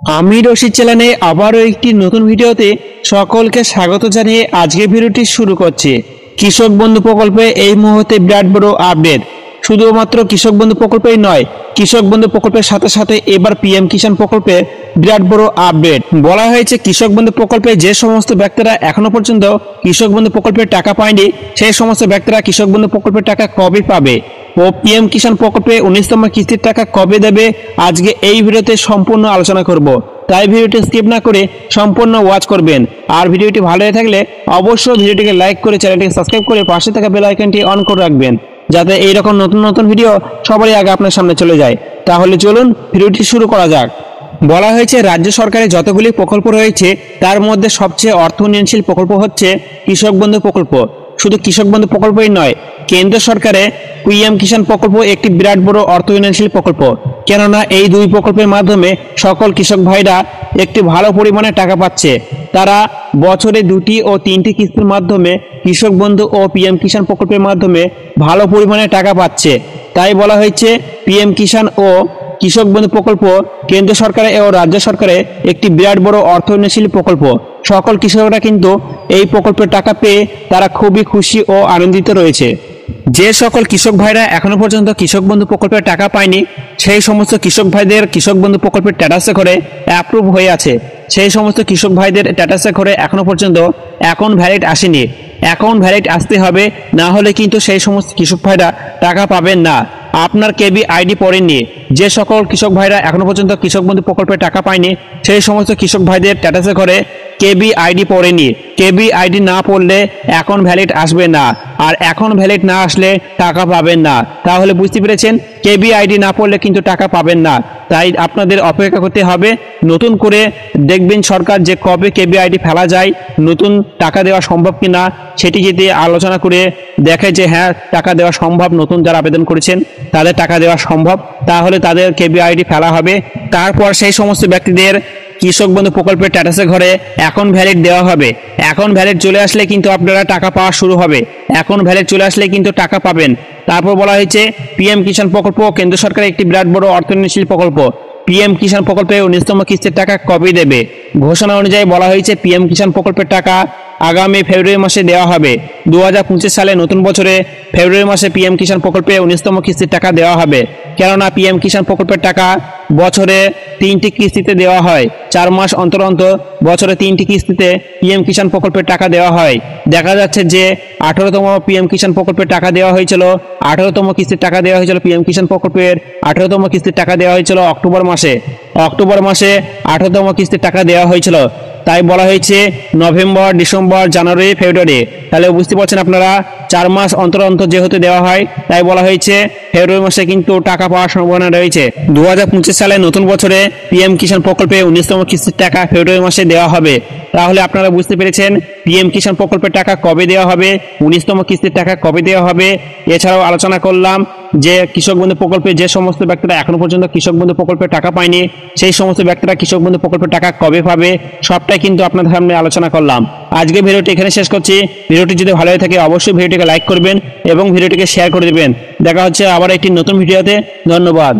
আমি রশিদ চ্যানেলে আবারও একটি নতুন ভিডিওতে সকলকে স্বাগত জানিয়ে আজকে ভিডিওটি শুরু করছি। কৃষক বন্ধু প্রকল্পে এই মুহূর্তে বিরাট বড় আপডেট। শুধুমাত্র কৃষক বন্ধু প্রকল্পেই নয়, কৃষক বন্ধু প্রকল্পের সাথে সাথে এবার পিএম কিষাণ প্রকল্পে বিরাট বড় আপডেট। বলা হয়েছে কৃষক বন্ধু প্রকল্পে যে সমস্ত ব্যক্তিরা এখনো পর্যন্ত কৃষক বন্ধু প্রকল্পের টাকা পায়নি, সেই সমস্ত ব্যক্তিরা কৃষক বন্ধু প্রকল্পের টাকা কবে পাবে ও পিএম কিষাণ প্রকল্পে 19তম কিস্তির টাকা কবে দেবে, আজকে এই ভিডিওতে সম্পূর্ণ আলোচনা করব। তাই ভিডিওটি স্কিপ না করে সম্পূর্ণ ওয়াচ করবেন। আর ভিডিওটি ভালো হয়ে থাকলে অবশ্যই ভিডিওটিকে লাইক করে চ্যানেলটিকে সাবস্ক্রাইব করে পাশে থাকা বেল আইকনটি অন করে রাখবেন, যাতে এইরকম নতুন নতুন ভিডিও সবারই আগে আপনার সামনে চলে যায়। তাহলে চলুন ভিডিওটি শুরু করা যাক। বলা হয়েছে রাজ্য সরকারের যতগুলি প্রকল্প রয়েছে তার মধ্যে সবচেয়ে অর্থ উন্নয়নশীল প্রকল্প হচ্ছে কৃষক বন্ধু প্রকল্প। শুধু কৃষক বন্ধু প্রকল্পই নয়, কেন্দ্র সরকারের পিএম কিষাণ প্রকল্প একটি বিরাট বড় অর্থ উন্নয়নশীল প্রকল্প। কেননা এই দুই প্রকল্পের মাধ্যমে সকল কৃষক ভাইরা একটি ভালো পরিমাণে টাকা পাচ্ছে। তারা বছরে 2টি ও 3টি কিস্তির মাধ্যমে কৃষক বন্ধু ও পিএম কিষাণ প্রকল্পের মাধ্যমে ভালো পরিমাণে টাকা পাচ্ছে। তাই বলা হয়েছে পিএম কিষাণ ও কৃষক বন্ধু প্রকল্প কেন্দ্র সরকারের ও রাজ্য সরকারের একটি বিরাট বড় অর্থ উন্নয়নশীল প্রকল্প। সকল কৃষকরা কিন্তু এই প্রকল্পের টাকা পেয়ে তারা খুবই খুশি ও আনন্দিত রয়েছে। যে সকল কৃষক ভাইরা এখনো পর্যন্ত কৃষক বন্ধু প্রকল্পের টাকা পায়নি, সেই সমস্ত কৃষক ভাইদের কৃষক বন্ধু প্রকল্পের স্ট্যাটাসে করে অ্যাপ্রুভ হয়ে আছে। সেই সমস্ত কৃষক ভাইদের স্ট্যাটাসে করে এখনো পর্যন্ত অ্যাকাউন্ট ভ্যালিড আসেনি। অ্যাকাউন্ট ভ্যালিড আসতে হবে, না হলে কিন্তু সেই সমস্ত কৃষক ভাইরা টাকা পাবেন না। আপনার কেবি আইডি পড়েননি, যে সকল কৃষক ভাইরা এখনো পর্যন্ত কৃষক বন্ধু প্রকল্পের টাকা পায়নি, সেই সমস্ত কৃষক ভাইদের স্ট্যাটাসে করে কেবি আইডি পড়েনি। কেবি আইডি না পড়লে অ্যাকাউন্ট ভ্যালিড আসবে না, আর অ্যাকাউন্ট ভ্যালিড না আসলে টাকা পাবেন না। তাহলে বুঝতে পেরেছেন, কেবি আইডি না পড়লে কিন্তু টাকা পাবেন না। তাই আপনাদের অপেক্ষা করতে হবে। নতুন করে দেখবেন সরকার যে কবে কেবি আইডি ফেলা যায়, নতুন টাকা দেওয়া সম্ভব কিনা, সেটি যদি আলোচনা করে দেখে যে হ্যাঁ টাকা দেওয়া সম্ভব, নতুন যারা আবেদন করেছেন তাদের টাকা দেওয়া সম্ভব, তাহলে তাদের কেবি আইডি ফেলা হবে। তারপর সেই সমস্ত ব্যক্তিদের কৃষক বন্ধু প্রকল্পের স্ট্যাটাসে ঘরে অ্যাকাউন্ট ভ্যালিড দেওয়া হবে। অ্যাকাউন্ট ভ্যালিড চলে আসলে কিন্তু আপনারা টাকা পাওয়া শুরু হবে। অ্যাকাউন্ট ভ্যালিড চলে আসলে কিন্তু টাকা পাবেন। তারপর বলা হয়েছে পিএম কিষাণ প্রকল্প কেন্দ্র সরকারের একটি বিরাট বড় অর্থনীতিশীল প্রকল্প। পিএম কিষাণ প্রকল্পে 19তম কিস্তির টাকা কবে দেবে? ঘোষণা অনুযায়ী বলা হয়েছে পিএম কিষাণ প্রকল্পের টাকা আগামী ফেব্রুয়ারি মাসে দেওয়া হবে। 2025 সালে নতুন বছরে ফেব্রুয়ারি মাসে পিএম কিষাণ প্রকল্পে 19তম কিস্তির টাকা দেওয়া হবে। কেননা পিএম কিষাণ প্রকল্পের টাকা বছরে 3টি কিস্তিতে দেওয়া হয়। 4 মাস অন্তর অন্তর বছরে 3টি কিস্তিতে পিএম কিষাণ প্রকল্পের টাকা দেওয়া হয়। দেখা যাচ্ছে যে 18তম পিএম কিষাণ প্রকল্পের টাকা দেওয়া হয়েছিল, 18তম কিস্তির টাকা দেওয়া হয়েছিল পিএম কিষাণ প্রকল্পের 18তম কিস্তির টাকা দেওয়া হয়েছিল অক্টোবর মাসে। 18তম কিস্তির টাকা দেওয়া হয়েছিল। তাই বলা হয়েছে নভেম্বর, ডিসেম্বর, জানুয়ারি, ফেব্রুয়ারি। তাহলে বুঝতে পারছেন আপনারা, 4 মাস অন্তর অন্তর যেহেতু দেওয়া হয়, তাই বলা হয়েছে ফেব্রুয়ারি মাসে কিন্তু টাকা পাওয়ার সম্ভাবনা রয়েছে। 2025 সালে নতুন বছরে পিএম কিষাণ প্রকল্পে 19তম কিস্তির টাকা ফেব্রুয়ারি মাসে দেওয়া হবে। তাহলে আপনারা বুঝতে পেরেছেন পিএম কিষাণ প্রকল্পের টাকা কবে দেওয়া হবে, 19তম কিস্তির টাকা কবে দেওয়া হবে। এছাড়াও আলোচনা করলাম যে কৃষক বন্ধু প্রকল্পে যে সমস্ত ব্যক্তিরা এখনো পর্যন্ত কৃষক বন্ধু প্রকল্পের টাকা পায়নি, সেই সমস্ত ব্যক্তিরা কৃষক বন্ধু প্রকল্পের টাকা কবে পাবে, সবটাই কিন্তু আপনাদের সামনে আলোচনা করলাম। আজকে ভিডিওটি এখানে শেষ করছি। ভিডিওটি যদি ভালো হয়ে থাকে অবশ্যই ভিডিওটিকে লাইক করবেন এবং ভিডিওটিকে শেয়ার করে দেবেন। দেখা হচ্ছে আবার একটি নতুন ভিডিওতে। ধন্যবাদ।